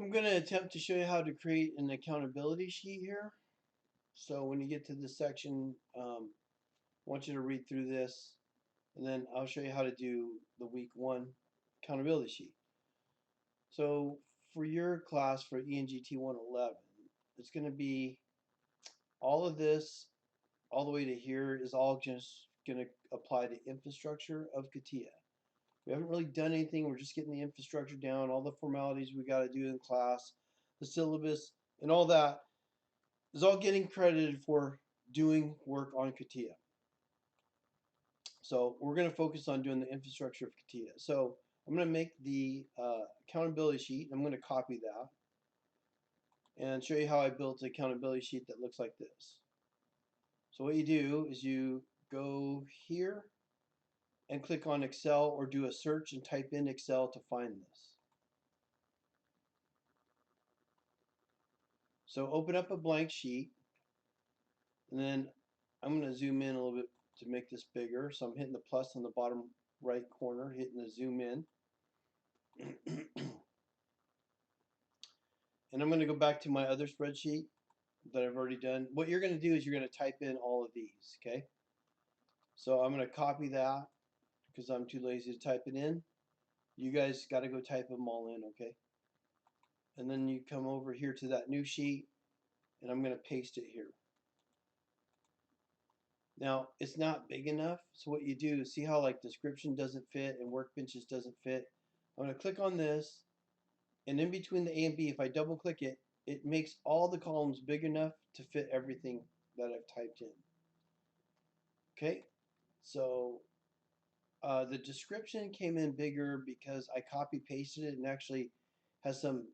I'm going to attempt to show you how to create an accountability sheet here. So when you get to this section, I want you to read through this, and then I'll show you how to do the week 1 accountability sheet. So for your class for ENGT 111, it's going to be all of this, all the way to here is all just going to apply to infrastructure of CATIA. We haven't really done anything. We're just getting the infrastructure down, all the formalities we got to do in class, the syllabus, and all that is all getting credited for doing work on CATIA. So we're going to focus on doing the infrastructure of CATIA. So I'm going to make the accountability sheet. I'm going to copy that and show you how I built an accountability sheet that looks like this. So what you do is you go here and click on Excel, or do a search and type in Excel to find this. So open up a blank sheet, and then I'm going to zoom in a little bit to make this bigger. So I'm hitting the plus on the bottom right corner, hitting the zoom in. And I'm going to go back to my other spreadsheet that I've already done. What you're going to do is you're going to type in all of these, okay? So I'm going to copy that because I'm too lazy to type it in. You guys got to go type them all in, okay? And then you come over here to that new sheet, and I'm going to paste it here. Now, it's not big enough, so what you do is see how like description doesn't fit and workbenches doesn't fit. I'm going to click on this, and in between the A and B, if I double click it, it makes all the columns big enough to fit everything that I've typed in. Okay, so the description came in bigger because I copy pasted it and actually has some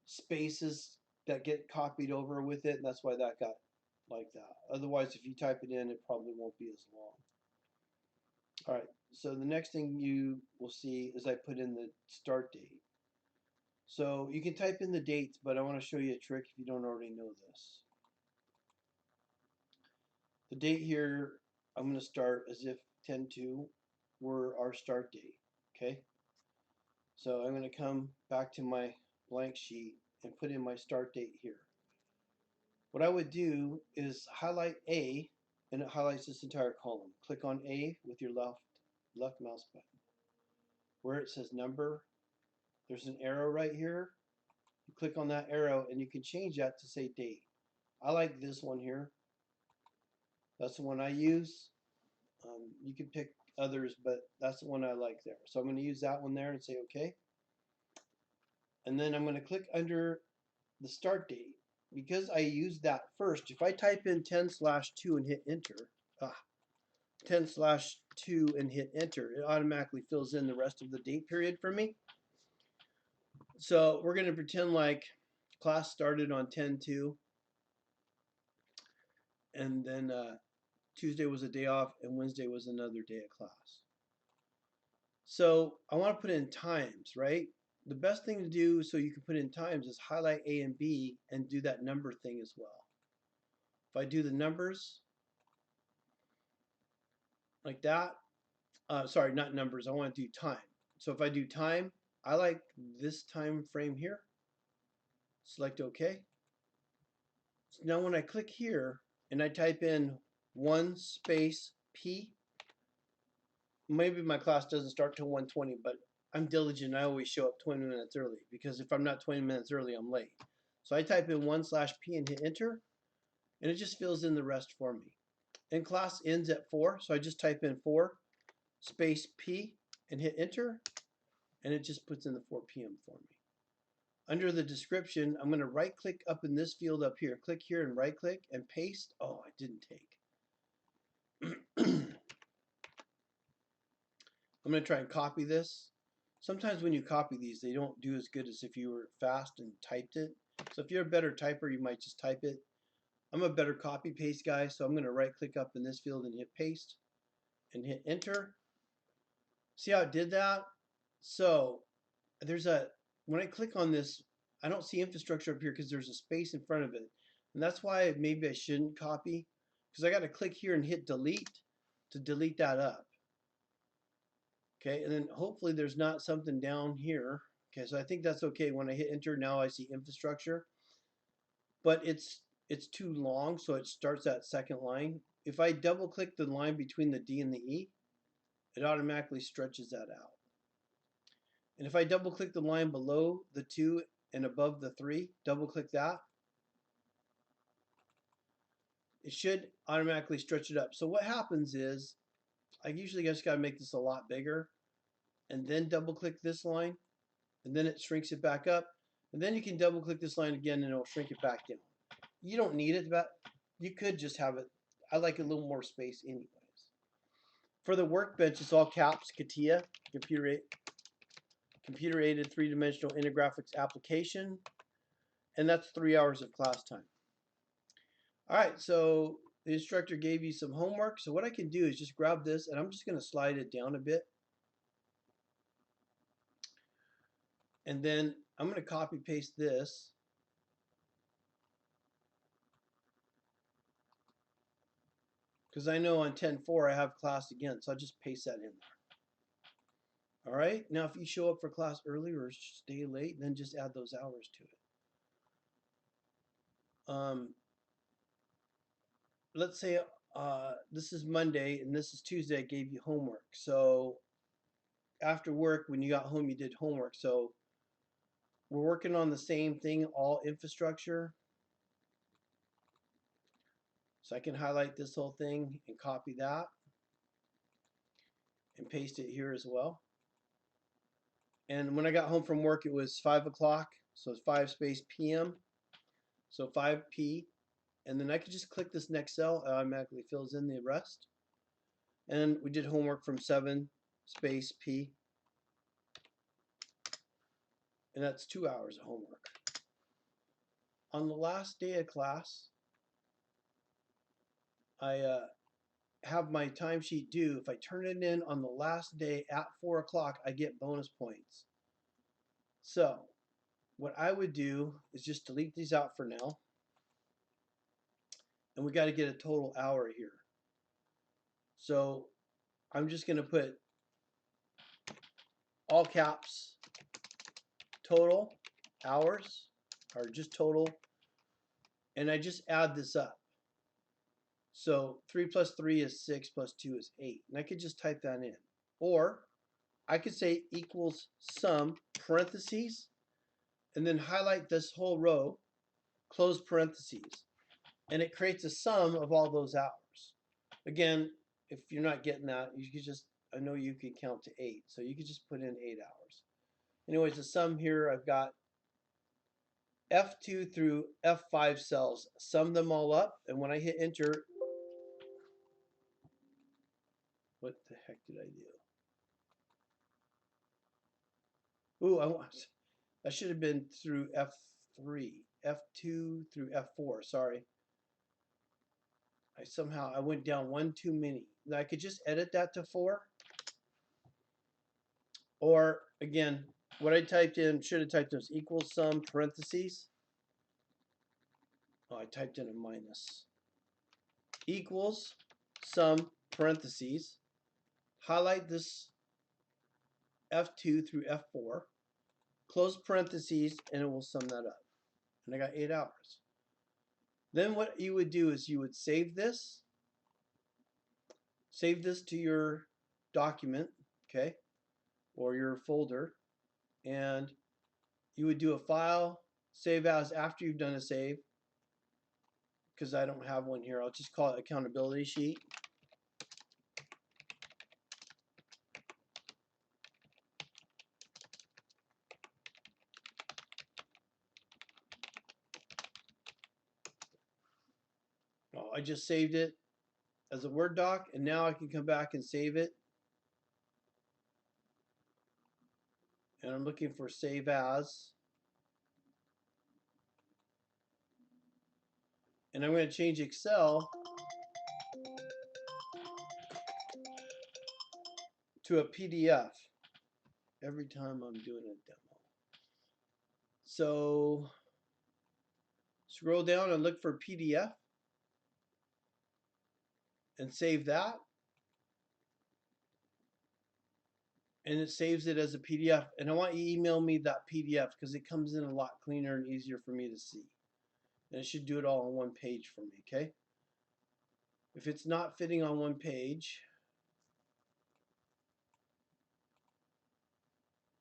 spaces that get copied over with it, and that's why that got like that. Otherwise, if you type it in, it probably won't be as long. All right, so the next thing you will see is I put in the start date. So you can type in the dates, but I want to show you a trick if you don't already know this. The date here, I'm going to start as if 10/2 were our start date, okay? So I'm going to come back to my blank sheet and put in my start date here. What I would do is highlight A, and it highlights this entire column. Click on A with your left mouse button. Where it says number, there's an arrow right here. You click on that arrow and you can change that to say date. I like this one here. That's the one I use. You can pick others, but that's the one I like there. So I'm going to use that one there and say OK. And then I'm going to click under the start date. Because I used that first, if I type in 10/2 and hit enter, 10/2 and hit enter, it automatically fills in the rest of the date period for me. So we're going to pretend like class started on 10/2, and then Tuesday was a day off, and Wednesday was another day of class. So I want to put in times, right? The best thing to do so you can put in times is highlight A and B and do that number thing as well. If I do the numbers like that, sorry, not numbers, I want to do time. So if I do time, I like this time frame here. Select OK. So now when I click here and I type in 1 space P, maybe my class doesn't start till 1:20, but I'm diligent. I always show up 20 minutes early because if I'm not 20 minutes early, I'm late. So I type in 1/P and hit enter, and it just fills in the rest for me. And class ends at 4, so I just type in 4 space P and hit enter, and it just puts in the 4 p.m. for me. Under the description, I'm going to right click up in this field up here. Click here and right click and paste. Oh, I didn't take. I'm going to try and copy this. Sometimes when you copy these, they don't do as good as if you were fast and typed it. So if you're a better typer, you might just type it. I'm a better copy paste guy, so I'm going to right click up in this field and hit paste and hit enter. See how it did that? So there's when I click on this, I don't see infrastructure up here because there's a space in front of it. And that's why maybe I shouldn't copy, because I got to click here and hit delete to delete that up. Okay, and then hopefully there's not something down here Okay, so I think that's okay. When I hit enter, now I see infrastructure, but it's too long, so it starts that second line. If I double click the line between the D and the E, it automatically stretches that out. And if I double click the line below the 2 and above the 3, double click that, it should automatically stretch it up. So what happens is, I usually just got to make this a lot bigger, and then double click this line, and then it shrinks it back up, and then you can double click this line again and it'll shrink it back down. You don't need it, but you could just have it. I like a little more space anyways. For the workbench, it's all caps, CATIA, computer-aided three-dimensional intergraphics application, and that's 3 hours of class time. All right, so the instructor gave you some homework. So what I can do is just grab this, and I'm just going to slide it down a bit. And then I'm going to copy paste this. Because I know on 10-4 I have class again, so I'll just paste that in there. All right, now if you show up for class early or stay late, then just add those hours to it. Let's say this is Monday and this is Tuesday, I gave you homework. So after work, when you got home, you did homework. So we're working on the same thing, all infrastructure. So I can highlight this whole thing and copy that and paste it here as well. And when I got home from work, it was 5 o'clock. So it's 5 space PM. So 5P. And then I could just click this next cell. It automatically fills in the rest. And we did homework from 7 space P. And that's 2 hours of homework. On the last day of class, I have my timesheet due. If I turn it in on the last day at 4 o'clock, I get bonus points. So what I would do is just delete these out for now. And we got to get a total hour here. So I'm just going to put all caps total hours, or just total, and I just add this up. So 3 plus 3 is 6 plus 2 is 8. And I could just type that in. Or I could say equals sum parentheses and then highlight this whole row, close parentheses. And it creates a sum of all those hours. Again, if you're not getting that, you could just, I know you can count to 8. So you could just put in 8 hours. Anyways, the sum here, I've got F2 through F5 cells, sum them all up, and when I hit enter, what the heck did I do? Ooh, I should have been through F3, F2 through F4, sorry. I went down one too many. I could just edit that to 4. Or again, what I typed in, should have typed in was equals sum parentheses. Oh, I typed in a minus. Equals sum parentheses. Highlight this F2 through F4, close parentheses, and it will sum that up. And I got 8 hours. Then what you would do is you would save this to your document, okay, or your folder, and you would do a file, save as after you've done a save, because I don't have one here. I'll just call it accountability sheet. Oh, I just saved it as a Word doc, and now I can come back and save it. And I'm looking for save as. And I'm going to change Excel to a PDF every time I'm doing a demo. So scroll down and look for PDF and save that. and it saves it as a PDF. And I want you to email me that PDF because it comes in a lot cleaner and easier for me to see. And it should do it all on one page for me, okay? If it's not fitting on one page,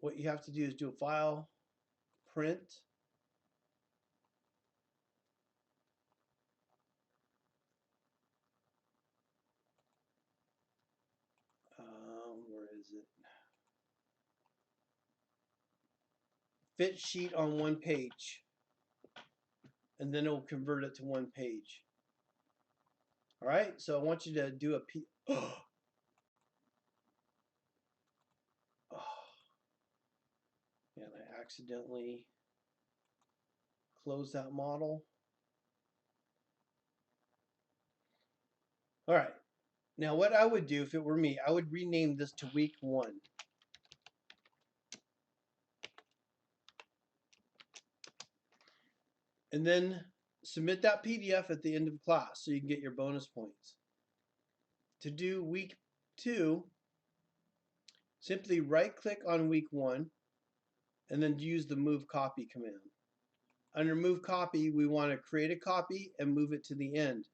what you have to do is do a file, print, where is it? Fit sheet on one page, and then it will convert it to one page. All right, so I want you to do a oh, and I accidentally closed that model. All right, now what I would do if it were me, I would rename this to week 1. And then submit that PDF at the end of class so you can get your bonus points. To do week 2, simply right click on week 1 and then use the move copy command. Under move copy, we want to create a copy and move it to the end.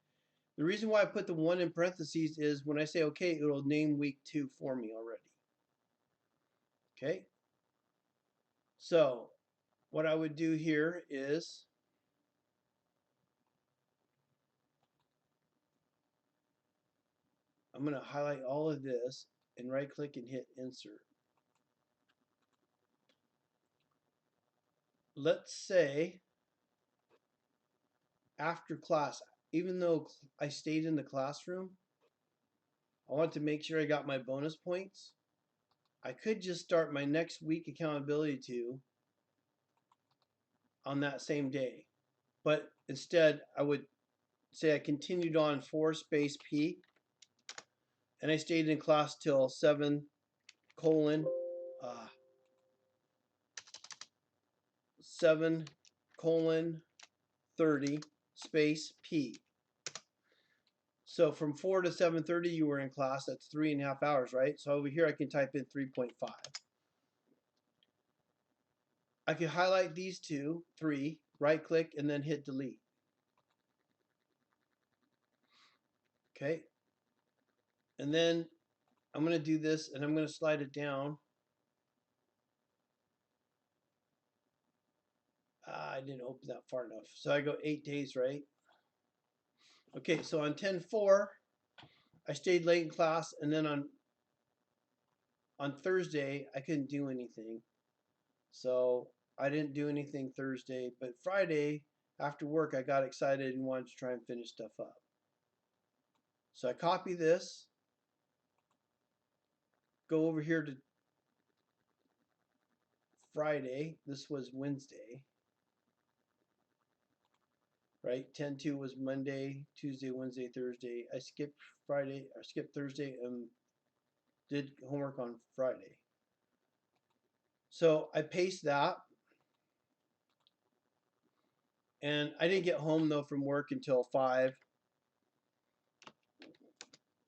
The reason why I put the 1 in parentheses is when I say okay, it'll name week 2 for me already. Okay? So what I would do here is I'm going to highlight all of this and right click and hit insert. Let's say after class, even though I stayed in the classroom, I want to make sure I got my bonus points. I could just start my next week accountability 2 on that same day. But instead, I would say I continued on 4 space P and I stayed in class till 7 colon 7 colon 30 space P. So from 4 to 7:30 you were in class, that's 3.5 hours, right? So over here I can type in 3.5. I can highlight these 3, right click, and then hit delete. Okay. And then I'm going to do this and I'm going to slide it down. I didn't open that far enough. So I go 8 days, right? Okay, so on 10/4, I stayed late in class, and then on Thursday, I couldn't do anything. So I didn't do anything Thursday, but Friday, after work, I got excited and wanted to try and finish stuff up. So I copy this, go over here to Friday. This was Wednesday, right? 10/2 was Monday, Tuesday, Wednesday, Thursday. I skipped Friday, or skipped Thursday, and did homework on Friday. So I paste that. And I didn't get home though from work until 5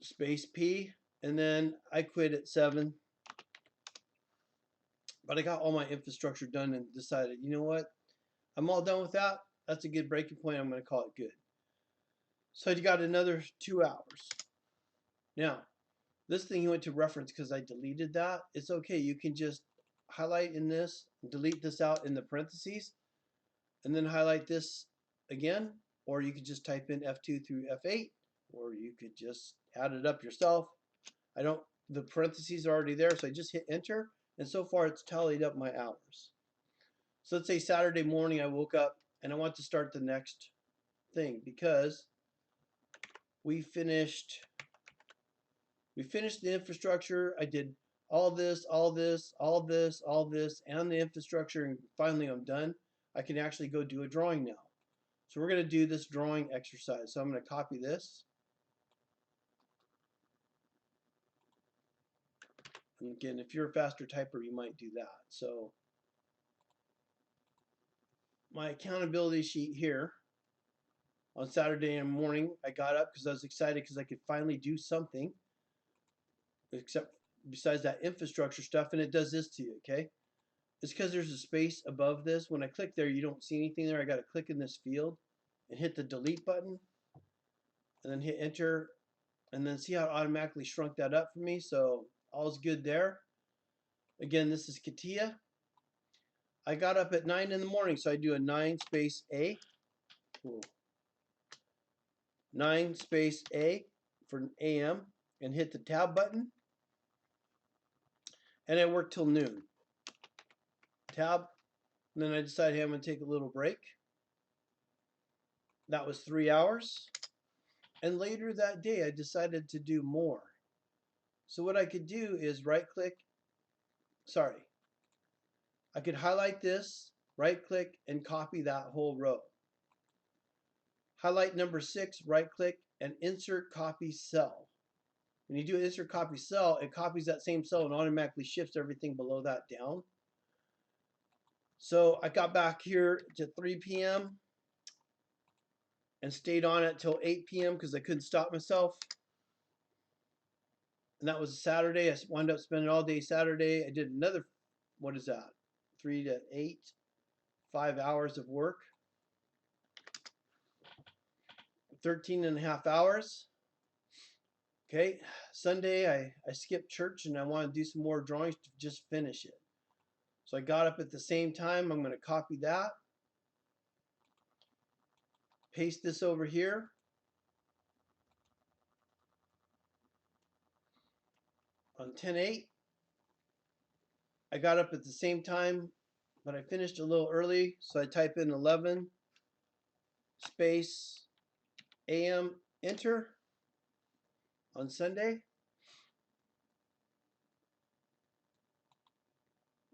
space P, and then I quit at 7. But I got all my infrastructure done and decided, you know what? I'm all done with that. That's a good breaking point. I'm going to call it good. So I got another 2 hours. Now, this thing went to reference because I deleted that. It's okay. You can just highlight in this, delete this out in the parentheses, and then highlight this again, or you could just type in F2 through F8, or you could just add it up yourself. The parentheses are already there, so I just hit enter, and so far it's tallied up my hours. So let's say Saturday morning I woke up and I want to start the next thing because we finished the infrastructure. I did all this, all this, all this, all this, and the infrastructure, and finally I'm done. I can actually go do a drawing now. So we're going to do this drawing exercise. So I'm going to copy this. And again, if you're a faster typer, you might do that. So my accountability sheet here on Saturday morning, I got up because I was excited because I could finally do something, except besides that infrastructure stuff, and it does this to you, okay? It's because there's a space above this. When I click there, you don't see anything there. I got to click in this field and hit the delete button and then hit enter, and then see how it automatically shrunk that up for me. So all's good there. Again, this is CATIA. I got up at 9 in the morning, so I do a 9 space A. Cool. 9 space A for AM and hit the tab button. And I worked till noon. Tab. And then I decided, hey, I'm going to take a little break. That was 3 hours. And later that day, I decided to do more. So what I could do is right click. Sorry. I could highlight this, right click, and copy that whole row. Highlight number 6, right click, and insert copy cell. When you do insert copy cell, it copies that same cell and automatically shifts everything below that down. So I got back here to 3 p.m. and stayed on it till 8 p.m. because I couldn't stop myself. And that was a Saturday. I wound up spending all day Saturday. I did another, what is that? 3 to 8, 5 hours of work. 13 and a half hours. Okay, Sunday I skipped church and I want to do some more drawings to just finish it. So I got up at the same time. I'm going to copy that. Paste this over here. On 10/8, I got up at the same time, but I finished a little early. So I type in 11 space AM, enter on Sunday.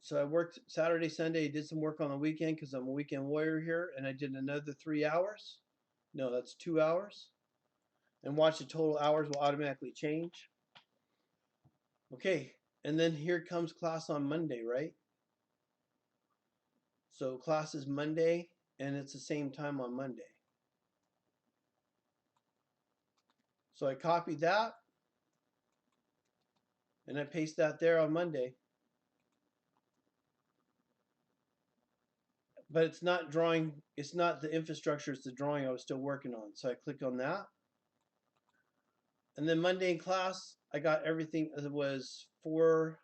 So I worked Saturday, Sunday, did some work on the weekend because I'm a weekend warrior here, and I did another 3 hours. No, that's 2 hours. And watch the total hours will automatically change. Okay, and then here comes class on Monday, right? So class is Monday, and it's the same time on Monday. So I copied that, and I paste that there on Monday. But it's not drawing, it's not the infrastructure, it's the drawing I was still working on. So I click on that. And then Monday in class, I got everything. It was 4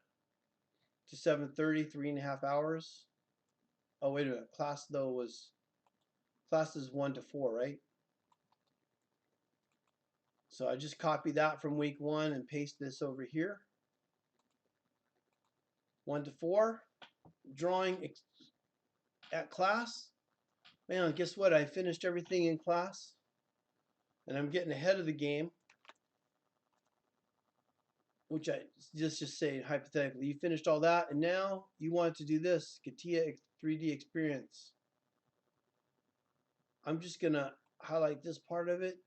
to 7:30, 3.5 hours. Oh, wait a minute. Class though was, class is 1 to 4, right? So I just copy that from week 1 and paste this over here. 1 to 4, drawing at class. Man, guess what? I finished everything in class, and I'm getting ahead of the game. Which I just say hypothetically, you finished all that, and now you want to do this CATIA 3D experience. I'm just gonna highlight this part of it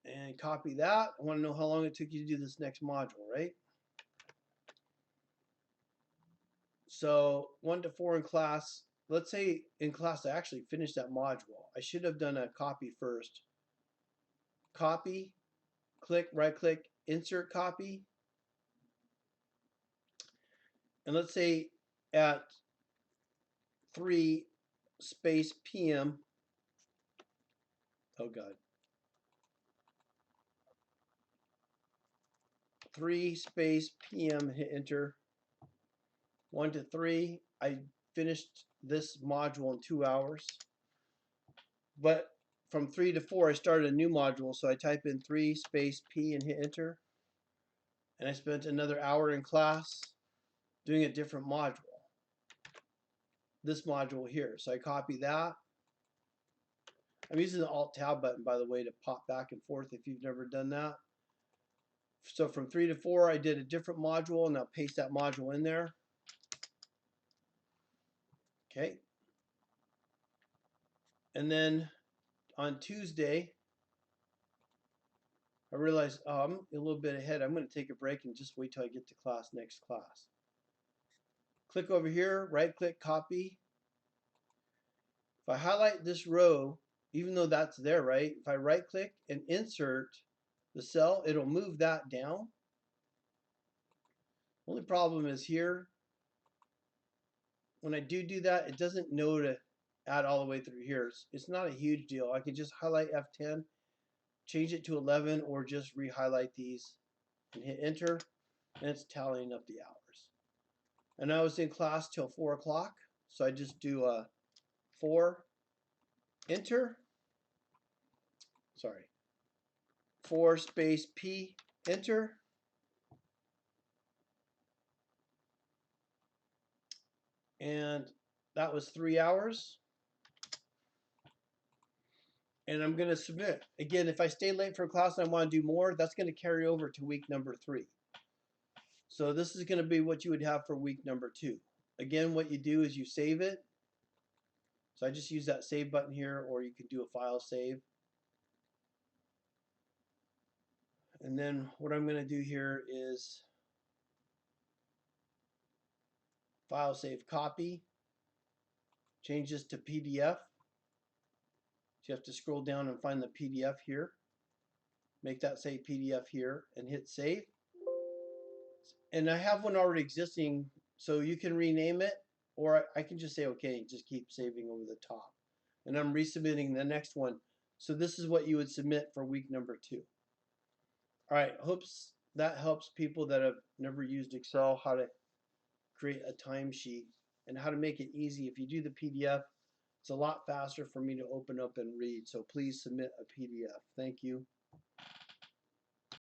and copy that. I want to know how long it took you to do this next module, right? So 1 to 4 in class. Let's say in class I actually finished that module. I should have done a copy first. Copy, click, right click, insert copy. And let's say at 3 space PM. Oh God. 3 space PM, hit enter. 1 to 3, I finished this module in 2 hours. But from 3 to 4, I started a new module, so I type in 3 space P and hit enter. And I spent another hour in class doing a different module. This module here. So I copy that. I'm using the Alt Tab button, by the way, to pop back and forth if you've never done that. So from 3 to 4, I did a different module, and I'll paste that module in there. Okay. And then on Tuesday, I realized, oh, I'm a little bit ahead. I'm going to take a break and just wait till I get to class, next class. Click over here, right click, copy. If I highlight this row, even though that's there, right? If I right click and insert the cell, it'll move that down. Only problem is here, when I do that, it doesn't know to add all the way through here. It's not a huge deal. I could just highlight F10, change it to 11, or just re-highlight these and hit enter, and it's tallying up the hours. And I was in class till 4 o'clock, so I just do a 4, enter, 4 space P, enter, and that was 3 hours. And I'm going to submit. Again, if I stay late for class and I want to do more, that's going to carry over to week number 3. So this is going to be what you would have for week number 2. Again, what you do is you save it. So I just use that save button here, or you can do a file save. And then what I'm going to do here is file save copy, change this to PDF. So you have to scroll down and find the PDF here. Make that say PDF here and hit save. And I have one already existing, so you can rename it, or I can just say okay, just keep saving over the top. And I'm resubmitting the next one. So this is what you would submit for week number 2. All right, hopes that helps people that have never used Excel how to create a timesheet and how to make it easy. If you do the PDF, it's a lot faster for me to open up and read. So please submit a PDF. Thank you.